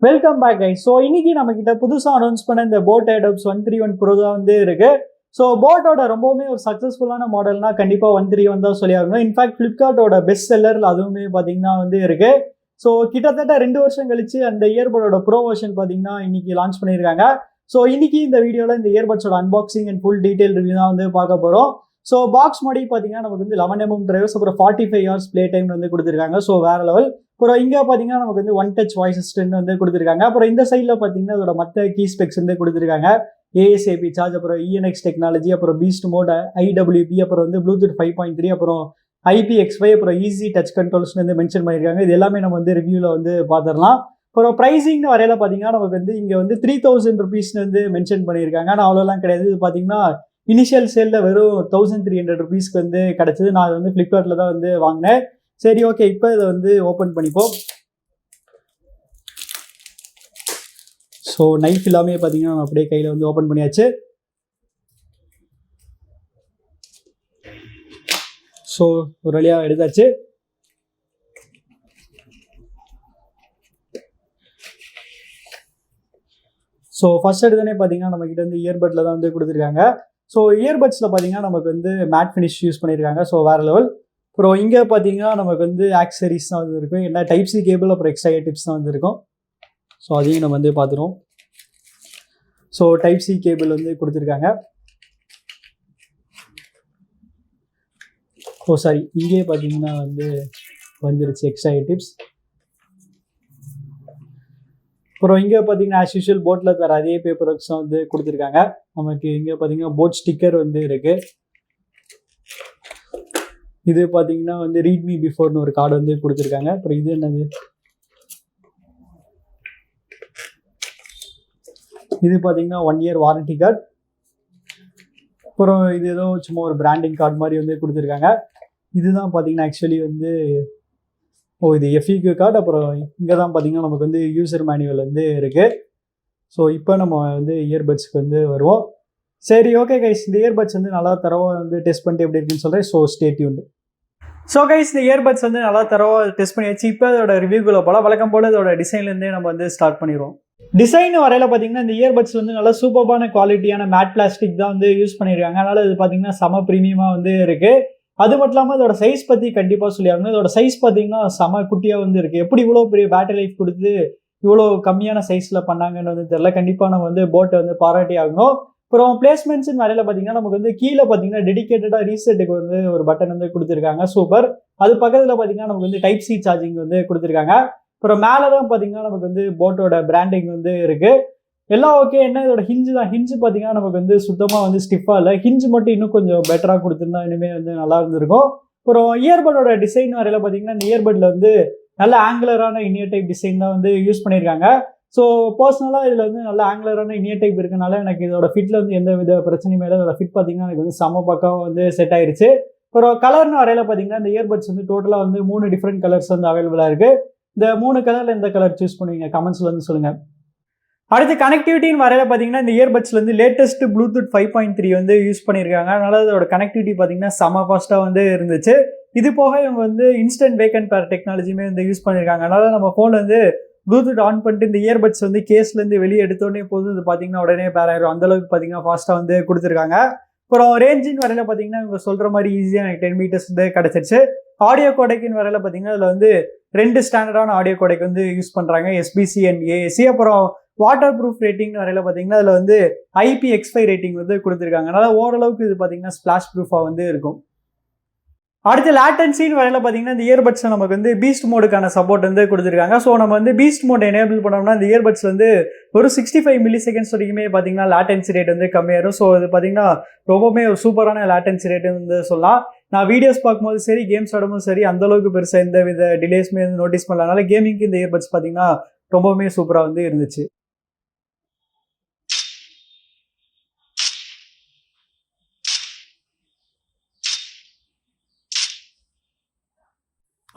Welcome back guys. So இன்னைக்கு நம்ம கிட்ட புதுசாக அனௌன்ஸ் பண்ண இந்த போட் Airdopes 131 Pro தான் வந்து இருக்கு. ஸோ போட்டோட ரொம்பவுமே ஒரு சக்ஸஸ்ஃபுல்லான மாடல்னா கண்டிப்பாக 131 தான் சொல்லி ஆகணும். இன்ஃபேக்ட் ஃப்ளிப்கார்ட்டோட பெஸ்ட் செல்லர் அதுவுமே பார்த்தீங்கன்னா வந்து இருக்கு. ஸோ கிட்டத்தட்ட 2 வருஷம் கழிச்சு அந்த இயர்படோட ப்ரோ வெர்ஷன் பார்த்தீங்கன்னா இன்னைக்கு லான்ச் பண்ணியிருக்காங்க. ஸோ இன்னைக்கு இந்த வீடியோவில் இந்த இயர்பட்ஸோட unboxing and full detail review தான் வந்து பார்க்க போகிறோம். ஸோ பாக்ஸ் மாடி பார்த்தீங்கன்னா நமக்கு வந்து 11mm டிரைவர்ஸ், அப்புறம் 45 hours ப்ளே டைம் வந்து கொடுத்துருக்காங்க. ஸோ வேற லெவல். அப்புறம் இங்கே பார்த்தீங்கன்னா நமக்கு வந்து ஒன் டச் வாய்ஸ் அசிஸ்டன்ட் வந்து கொடுத்துருக்காங்க. அப்புறம் இந்த சைடில் பார்த்தீங்கன்னா அதோட மற்ற கீ ஸ்பெக்ஸ் வந்து கொடுத்துருக்காங்க. ASAP சார்ஜ், அப்புறம் ENX டெக்னாலஜி, அப்புறம் பீஸ்ட் மோட், IWP, அப்புறம் வந்து ப்ளூடூத் 5.3, அப்புறம் IPX5, அப்புறம் ஈஸி டச் கண்ட்ரோல்ஸ் வந்து மென்ஷன் பண்ணியிருக்காங்க. இது எல்லாமே நம்ம வந்து ரிவ்யூவில் வந்து பார்த்துடலாம். அப்புறம் ப்ரைஸிங்னு வரையில பார்த்தீங்கன்னா நமக்கு வந்து இங்கே வந்து 3000 rupeesனு வந்து மென்ஷன் பண்ணியிருக்காங்க. ஆனால் அவ்வளோலாம் கிடையாது. இது பார்த்தீங்கன்னா இனிஷியல் சேலில் வெறும் 1300 rupeesக்கு வந்து கிடச்சிது. நான் அது வந்து ஃப்ளிப்கார்ட்டில் தான் வந்து வாங்கினேன். சரி, ஓகே, இப்போ இதை வந்து ஓப்பன் பண்ணிப்போம். ஸோ நைஃப் எல்லாமே பார்த்தீங்கன்னா நம்ம அப்படியே கையில் வந்து ஓப்பன் பண்ணியாச்சு. ஸோ ஒரு வழியாக எடுத்தாச்சு. ஸோ ஃபர்ஸ்ட் எடுத்தோடனே பார்த்தீங்கன்னா நம்மக்கிட்ட வந்து இயர்பட்ல தான் வந்து கொடுத்துருக்காங்க. ஸோ இயர்பட்ஸில் பார்த்தீங்கன்னா நமக்கு வந்து மேட் ஃபினிஷ் யூஸ் பண்ணியிருக்காங்க. ஸோ வேறு லெவல். அப்புறம் இங்கே பார்த்தீங்கன்னா நமக்கு வந்து ஆக்சரிஸ் தான் வந்து இருக்கும். என்ன டைப் சி கேபிள், அப்புறம் எக்ஸ்ட்ரா டிப்ஸ் தான் வந்து இருக்கும். ஸோ அதையும் நம்ம வந்து பார்த்துருவோம். ஸோ டைப் சி கேபிள் வந்து கொடுத்துருக்காங்க. ஓ சாரி, இங்கே பார்த்தீங்கன்னா வந்து வந்துருச்சு எக்ஸ்ட்ரா டிப்ஸ். அப்புறம் இங்கே பார்த்தீங்கன்னா ஆஸ் யூஷுவல் போட்டில் தர அதே பேப்பர் ஒர்க்ஸ் வந்து கொடுத்துருக்காங்க. நமக்கு இங்கே பார்த்தீங்கன்னா போட் ஸ்டிக்கர் வந்து இருக்கு. இது பார்த்தீங்கன்னா வந்து ரீட்மி பிஃபோர்னு ஒரு கார்டு வந்து கொடுத்துருக்காங்க. அப்புறம் இது என்னது, இது பார்த்தீங்கன்னா 1 year வாரண்டி கார்டு. அப்புறம் இது ஏதோ சும்மா ஒரு பிராண்டிங் கார்டு மாதிரி வந்து கொடுத்துருக்காங்க. இதுதான் பார்த்தீங்கன்னா ஆக்சுவலி வந்து இது FAQ கார்டு. அப்புறம் இங்கே தான் பார்த்தீங்கன்னா நமக்கு வந்து யூசர் மேனுவல் வந்து இருக்குது. ஸோ இப்போ நம்ம வந்து இயர்பட்ஸ்க்கு வந்து வருவோம். சரி, ஓகே கைஸ், இந்த இயர்பட்ஸ் வந்து நல்லா தரவாக வந்து டெஸ்ட் பண்ணிட்டு எப்படி இருக்குன்னு சொல்கிறேன். So stay tuned. So guys, இந்த இயர்பட்ஸ் வந்து நல்லா தரவாக டெஸ்ட் பண்ணியாச்சு. இப்போ அதோட ரிவ்யூக்குள்ள போல வழக்கம் போல் அதோட டிசைன்லேருந்தே நம்ம வந்து ஸ்டார்ட் பண்ணிடுவோம். டிசைன் வரையில பார்த்தீங்கன்னா இந்த இயர்பட்ஸ் வந்து நல்லா சூப்பரான குவாலிட்டியான மேட் பிளாஸ்டிக் தான் வந்து யூஸ் பண்ணியிருக்காங்க. அதனால இது பார்த்தீங்கன்னா செம ப்ரீமியமாக வந்து இருக்குது. அது மட்டும் இல்லாமல் இதோட சைஸ் பற்றி கண்டிப்பாக சொல்லியாகணும். இதோட சைஸ் பார்த்தீங்கன்னா செம குட்டியாக வந்து இருக்குது. எப்படி இவ்வளோ பெரிய பேட்டரி லைஃப் கொடுத்து இவ்வளோ கம்மியான சைஸில் பண்ணாங்கன்னு வந்து தெரியல. கண்டிப்பாக நம்ம வந்து போட்டை வந்து பாராட்டி ஆகணும். அப்புறம் பிளேஸ்மெண்ட்ஸ்னு வரையில பார்த்தீங்கன்னா நமக்கு வந்து கீழே பார்த்தீங்கன்னா டெடிகேட்டடாக ரீசெட்டுக்கு வந்து ஒரு பட்டன் வந்து கொடுத்துருக்காங்க. சூப்பர். அது பக்கத்தில் பார்த்தீங்கன்னா நமக்கு வந்து டைப் சி சார்ஜிங் வந்து கொடுத்துருக்காங்க. அப்புறம் மேலே தான் பார்த்தீங்கன்னா நமக்கு வந்து போட்டோட பிராண்டிங் வந்து இருக்குது. எல்லாம் ஓகே. என்ன இதோட ஹிஞ்சு தான். ஹிஞ்சு பார்த்தீங்கன்னா நமக்கு வந்து சுத்தமாக வந்து ஸ்டிஃபாக இல்லை. ஹிஞ்சு மட்டும் இன்னும் கொஞ்சம் பெட்டராக கொடுத்துருந்தா இனிமேல் வந்து நல்லா இருந்திருக்கும். அப்புறம் இயர்படோட டிசைன் வரையில பார்த்தீங்கன்னா இந்த இயர்பட்ல வந்து நல்ல ஆங்குலரான இனியர் டைப் டிசைன் தான் வந்து யூஸ் பண்ணியிருக்காங்க. ஸோ பர்சனலாக இதில் வந்து நல்ல ஆங்குலரான இனியர் டைப் இருக்கனால எனக்கு இதோட ஃபிட்டில் வந்து எந்த வித பிரச்சனையும் இல்லை. இதோட ஃபிட் பார்த்தீங்கன்னா எனக்கு வந்து செம பக்காவாக வந்து செட் ஆயிடுச்சு. அப்புறம் கலர்னு வரையில பார்த்தீங்கன்னா இந்த இயர்பட்ஸ் வந்து டோட்டலாக வந்து 3 டிஃப்ரெண்ட் கலர்ஸ் வந்து அவைலபிளாக இருக்குது. இந்த 3 கலரில் எந்த கலர் சூஸ் பண்ணுவீங்க கமெண்ட்ஸில் வந்து சொல்லுங்கள். அடுத்து கனெக்டிவிட்டின்னு வரையில பார்த்தீங்கன்னா இந்த இயர்பட்ஸ்ல வந்து லேட்டஸ்ட் ப்ளூடூத் 5.3 வந்து யூஸ் பண்ணியிருக்காங்க. அதனால அதோட கனெக்டிவிட்டி பார்த்தீங்கன்னா செம ஃபாஸ்ட்டாக வந்து இருந்துச்சு. இது போக இவங்க வந்து இன்ஸ்டன்ட் வேக் அண்ட் பேர் டெக்னாலஜியுமே வந்து யூஸ் பண்ணியிருக்காங்க. அதனால நம்ம ஃபோன் வந்து ப்ளூடூத் ஆன் பண்ணிட்டு இந்த இயர்பட்ஸ் வந்து கேஸ்லேருந்து வெளியே எடுத்தோடனே போதும் இது பார்த்தீங்கன்னா உடனே பேர் ஆயிரும். அந்தளவுக்கு பார்த்தீங்கன்னா ஃபாஸ்ட்டாக வந்து கொடுத்துருக்காங்க. அப்புறம் ரேஞ்சின்னு வரையில பார்த்தீங்கன்னா இவங்க சொல்கிற மாதிரி ஈஸியாக எனக்கு 10 meters வந்து கிடச்சிருச்சு. ஆடியோ கோடெக்னு வரையில பார்த்தீங்கன்னா அதில் வந்து 2 ஸ்டாண்டர்டான ஆடியோ கோடெக் வந்து யூஸ் பண்ணுறாங்க, SBC அண்ட் AAC. அப்புறம் வாட்டர் ப்ரூஃப் ரேட்டிங் வரையில பார்த்தீங்கன்னா அதில் வந்து IPX5 ரேட்டிங் வந்து கொடுத்துருக்காங்க. அதனால் ஓரளவுக்கு இது பார்த்தீங்கன்னா ஸ்பிளாஷ் ப்ரூஃபாக வந்து இருக்கும். அடுத்து லேட்டன்சின்னு வரையில பார்த்தீங்கன்னா இந்த இயர்பட்ஸ் நமக்கு வந்து பீஸ்ட் மோடுக்கான சப்போர்ட் வந்து கொடுத்துருக்காங்க. ஸோ நம்ம வந்து பீஸ்ட் மோட் எனேபிள் பண்ணோம்னா இந்த இயர்பட்ஸ் வந்து ஒரு 65 milliseconds வரைக்குமே பார்த்தீங்கன்னா லேட்டன்சி ரேட் வந்து கம்மியாயிரும். ஸோ இது பார்த்தீங்கன்னா ரொம்பவுமே ஒரு சூப்பரான லேட்டன்சி ரேட் வந்து சொல்லலாம். நான் வீடியோஸ் பார்க்கும்போது சரி, கேம்ஸ் ஆடும்போது சரி, அந்தளவுக்கு பெருசாக எந்த வித டிலேஸ்மே வந்து நோட்டீஸ் பண்ணல. அதனால கேமிங்க்கு இந்த இயர்பட்ஸ் பார்த்தீங்கன்னா ரொம்பவுமே சூப்பராக வந்து இருந்துச்சு.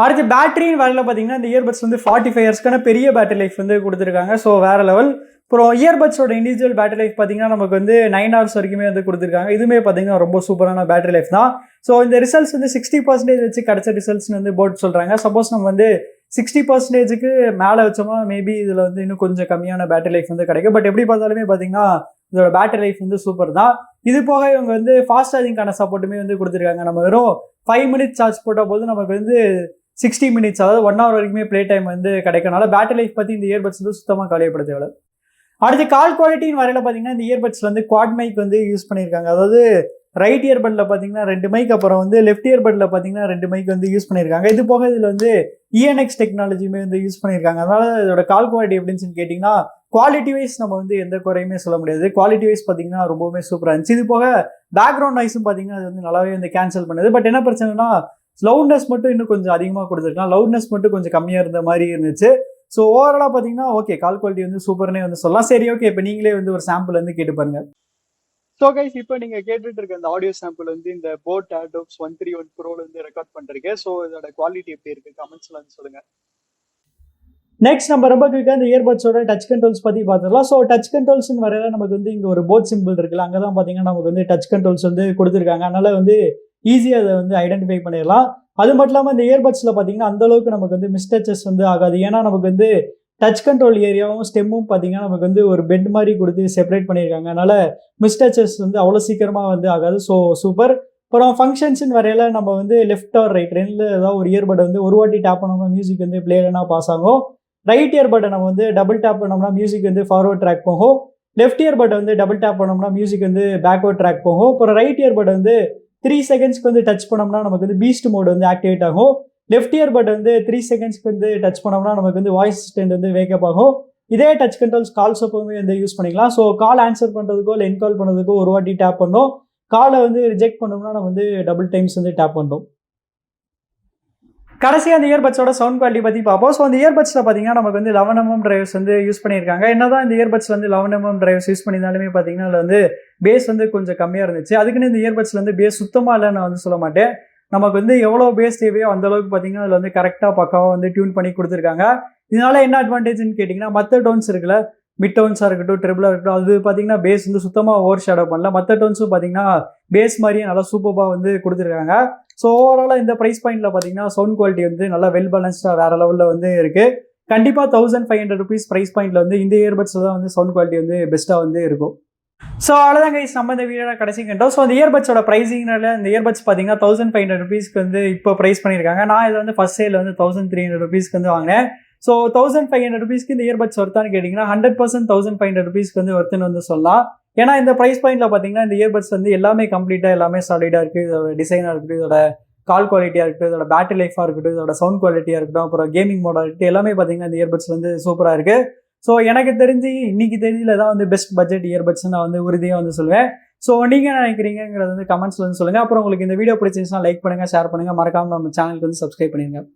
அடுத்து பேட்டரின்னு வரையில பார்த்தீங்கன்னா இந்த இயர்பட்ஸ் வந்து 45 hours பெரிய பேட்டரி லைஃப் வந்து கொடுத்துருக்காங்க. ஸோ வேறு லெவல். அப்புறம் இயர்பட்ஸோட இண்டிவிஜுவல் பேட்டரி லைஃப் பார்த்தீங்கன்னா நமக்கு வந்து 9 hours வரைக்குமே வந்து கொடுத்துருக்காங்க. இதுவுமே பார்த்தீங்கன்னா ரொம்ப சூப்பரான பேட்டரி லைஃப் தான். ஸோ இந்த ரிசல்ட்ஸ் வந்து 60% வச்சு கிடச்ச ரிசல்ட்ஸ்னு வந்து போட் சொல்கிறாங்க. சப்போஸ் நம்ம வந்து 60%க்கு மேலே வச்சோம்னா மேபி இதில் வந்து இன்னும் கொஞ்சம் கம்மியான பேட்டரி லைஃப் வந்து கிடைக்கும். பட் எப்படி பார்த்தாலுமே பார்த்தீங்கன்னா இதோட பேட்டரி லைஃப் வந்து சூப்பர் தான். இது போக இவங்க வந்து ஃபாஸ்ட் சார்ஜிங்கான சப்போர்ட்டுமே வந்து கொடுத்துருக்காங்க. நம்ம வெறும் 5 மினிட்ஸ் சார்ஜ் போட்ட போது நமக்கு வந்து 60 மினிட்ஸ் அதாவது 1 ஹவர் வரைக்குமே ப்ளே டைம் வந்து கிடைக்கனால பேட்டரி லைஃப் பற்றி இந்த இயர்பட்ஸ் வந்து சுத்தமாக கவலைப்பட தேவை. அடுத்து கால் குவாலிட்டின்னு வரையில பார்த்தீங்கன்னா இந்த இயர்பட்ஸ்ல வந்து குவாட் மைக் வந்து யூஸ் பண்ணியிருக்காங்க. அதாவது ரைட் இயர்பட்ல பார்த்தீங்கன்னா 2 மைக், அப்புறம் வந்து லெஃப்ட் இயர்பட்ல பார்த்தீங்கன்னா 2 மைக் வந்து யூஸ் பண்ணியிருக்காங்க. இது போக இதில் வந்து இஎன்எக்ஸ் டெக்னாலஜியுமே வந்து யூஸ் பண்ணியிருக்காங்க. அதனால இதோட கால் குவாலிட்டி எப்படின்னு கேட்டிங்கன்னா குவாலிட்டி வைஸ் நம்ம வந்து எந்த குறையுமே சொல்ல முடியாது. குவாலிட்டி வைஸ் பார்த்தீங்கன்னா ரொம்பவுமே சூப்பராக இருந்துச்சு. இது போக பேக்ரவுண்ட் நாய்ஸும் பார்த்தீங்கன்னா அது வந்து நல்லாவே வந்து கேன்சல் பண்ணுது. பட் என்ன பிரச்சனைனா லவுட்னஸ் மட்டும் இன்னும் கொஞ்சம் அதிகமாக கொடுத்துருக்கலாம். லவுட்னஸ் மட்டும் கொஞ்சம் கம்மியாக இருந்த மாதிரி இருந்துச்சு. ஸோ ஓவராலாக பார்த்தீங்கன்னா ஓகே, கால் குவாலிட்டி வந்து சூப்பர்னே வந்து சொல்லலாம். சரி, ஓகே, இப்போ நீங்களே வந்து ஒரு சாம்பிள் வந்து கேட்டு பாருங்க. ஸோ கைஸ், இப்போ நீங்கள் கேட்டுட்டு இருக்க இந்த ஆடியோ சாம்பிள் வந்து இந்த போட் Airdopes 131 Proல வந்து ரெக்கார்ட் பண்ணிருக்கேன். ஸோ இதோட குவாலிட்டி எப்படி இருக்கு கமெண்ட்ஸ்ல வந்து சொல்லுங்க. நெக்ஸ்ட் நம்ம ரொம்ப குயிக்காக இந்த இயர்பட்ஸோட டச் கண்ட்ரோல்ஸ் பற்றி பார்த்துக்கலாம். ஸோ டச் கண்ட்ரோல்ஸ்னு வரையில நமக்கு வந்து இங்கே ஒரு போட் சிம்பிள் இருக்குல்ல, அங்கே தான் பார்த்தீங்கன்னா நமக்கு வந்து டச் கண்ட்ரோல்ஸ் வந்து கொடுத்துருக்காங்க. அதனால வந்து ஈஸியாக அதை வந்து ஐடென்டிஃபை பண்ணிடலாம். அது மட்டும் இல்லாமல் இந்த இயர்பட்ஸில் பார்த்தீங்கன்னா அந்த அளவுக்கு நமக்கு வந்து மிஸ்டச்சஸ் வந்து ஆகாது. ஏன்னா நமக்கு வந்து டச் கண்ட்ரோல் ஏரியாவும் ஸ்டெம்மும் பார்த்தீங்கன்னா நமக்கு வந்து ஒரு பெட் மாதிரி கொடுத்து செப்பரேட் பண்ணியிருக்காங்க. அதனால மிஸ்டச்சஸ் வந்து அவ்வளோ சீக்கிரமாக வந்து ஆகாது. So super. அப்புறம் ஃபங்க்ஷன்ஸ்னு வரையில நம்ம வந்து லெஃப்ட் ஆர் ரைட் ரெண்டில் ஏதாவது ஒரு இயர்பட் வந்து ஒரு வாட்டி டேப் பண்ணோம்னா மியூசிக் வந்து பிளேனா பாஸ் ஆகும். ரைட் இயர்பட்டை நம்ம வந்து டபுள் டேப் பண்ணோம்னா மியூசிக் வந்து ஃபார்வர்ட் ட்ராக் போகும். லெஃப்ட் இயர்பட்டை வந்து டபுள் டேப் பண்ணோம்னா மியூசிக் வந்து பேக்வர்ட் ட்ராக் போகும். அப்புறம் ரைட் இயர்பட்டை வந்து 3 செகண்ட்ஸ்க்கு வந்து டச் பண்ணோம்னா நமக்கு வந்து பீஸ்ட் மோட் வந்து ஆக்டிவேட் ஆகும். லெஃப்ட் இயர்பட் வந்து 3 செகண்ட்ஸ்க்கு வந்து டச் பண்ணோம்னா நமக்கு வந்து வாய்ஸ் அசிஸ்டன்ட் வந்து வேக்கப் ஆகும். இதே டச் கண்ட்ரோல்ஸ் கால்ஸ் அப்பவுமே வந்து யூஸ் பண்ணிக்கலாம். ஸோ கால் ஆன்சர் பண்ணுறதுக்கோ இல்லை என்கால் பண்ணுறதுக்கோ ஒரு வாட்டி டேப் பண்ணோம். காலை வந்து ரிஜெக்ட் பண்ணோம்னா நம்ம வந்து டபுள் டைம்ஸ் வந்து டேப் பண்ணோம். கடைசியாக அந்த இயர்பட்ஸோட சவுண்ட் குவாலிட்டி பற்றி பார்ப்போம். ஸோ அந்த இயர்பட்ஸில் பார்த்தீங்கன்னா நமக்கு வந்து 11mm டிரைவர்ஸ் வந்து யூஸ் பண்ணியிருக்காங்க. என்னதான் இந்த இயர்பட்ஸ் வந்து 11mm டிரைவர்ஸ் யூஸ் பண்ணியிருந்தாலுமே பார்த்தீங்கன்னா அதில் வந்து பேஸ் வந்து கொஞ்சம் கம்மியாக இருந்துச்சு. அதுக்குன்னு இந்த இயர்பட்ஸில் வந்து பேஸ் சுத்தமாக இல்லை நான் வந்து சொல்ல மாட்டேன். நமக்கு வந்து எவ்வளோ பேஸ் தேவையோ அந்த அளவுக்கு பார்த்தீங்கன்னா அதில் வந்து கரெக்டாக பக்காவாக வந்து டியூன் பண்ணி கொடுத்துருக்காங்க. இதனால என்ன அட்வான்டேஜ்னு கேட்டிங்கன்னா மற்ற டோன்ஸ் இருக்குல்ல, மிட் டோன்ஸாக இருக்கட்டும், ட்ரிபிளாக இருக்கட்டும், அது பார்த்தீங்கன்னா பேஸ் வந்து சுத்தமாக ஓவர் ஷேடோ பண்ணல. மற்ற டோன்ஸும் பார்த்தீங்கன்னா பேஸ் மாதிரியே நல்லா சூப்பராக வந்து கொடுத்துருக்காங்க. ஸோ ஓவராலாக இந்த ப்ரைஸ் பாயிண்ட்ல பார்த்தீங்கன்னா சவுண்ட் குவாலிட்டி வந்து நல்லா வெல் பேலன்ஸ்டாக வேற லெவலில் வந்து இருக்கு. கண்டிப்பாக 1500 rupees ப்ரைஸ் பாயிண்ட்ல வந்து இந்த இயர்பட்ஸில் தான் வந்து சவுண்ட் குவாலிட்டி வந்து பெஸ்ட்டாக வந்து இருக்கும். ஸோ அவ்வளோதான் கைஸ், நம்ம இந்த வீடியோட கடைசி கண்டோம். ஸோ அந்த இயர்பட்ஸோட ப்ரைஸிங்னால இந்த இயர்பட்ஸ் பார்த்தீங்கன்னா 1500 rupeesக்கு வந்து இப்போ ப்ரைஸ் பண்ணியிருக்காங்க. நான் இதை வந்து ஃபர்ஸ்ட் சேல் வந்து 1300 rupeesக்கு வந்து வாங்கினேன். ஸோ 1500 rupeesக்கு இந்த இயர்பட்ஸ் ஒர்த்தான்னு கேட்டிங்கன்னா 100% 1500 rupeesக்கு வந்து ஒர்த்துன்னு வந்து சொல்லலாம். ஏன்னா இந்த ப்ரைஸ் பாயிண்ட்ல பார்த்தீங்கன்னா இந்த இயர்பட்ஸ் வந்து எல்லாமே கம்ப்ளீட்டாக எல்லாமே சாலிடாக இருக்குது. இதோட டிசைனாக இருக்கட்டும், இதோட கால் குவாலிட்டியாக இருக்கட்டும், இதோட பேட்டரி லைஃபாக இருக்கட்டும், இதோட சவுண்ட் குவாலிட்டியாக இருக்கட்டும், அப்புறம் கேமிங் மோடாக இருக்கட்டும், எல்லாமே பார்த்தீங்கன்னா இந்த இயர்பட்ஸ் வந்து சூப்பராக இருக்குது. ஸோ எனக்கு தெரிஞ்சு இன்னைக்கு தெரிஞ்சதில் தான் வந்து பெஸ்ட் பட்ஜெட் இயர்பட்ஸ் நான் வந்து உறுதியாக வந்து சொல்லுவேன். ஸோ நீங்கள் என்ன நினைக்கிறீங்கிறது வந்து கமெண்ட்ஸ்ல வந்து சொல்லுங்கள். அப்புறம் உங்களுக்கு இந்த வீடியோ பிடிச்சிருந்துச்சுன்னா லைக் பண்ணுங்கள், ஷேர் பண்ணுங்கள், மறக்காமல் நம்ம சேனலுக்கு வந்து சப்ஸ்கிரைப் பண்ணிடுங்க.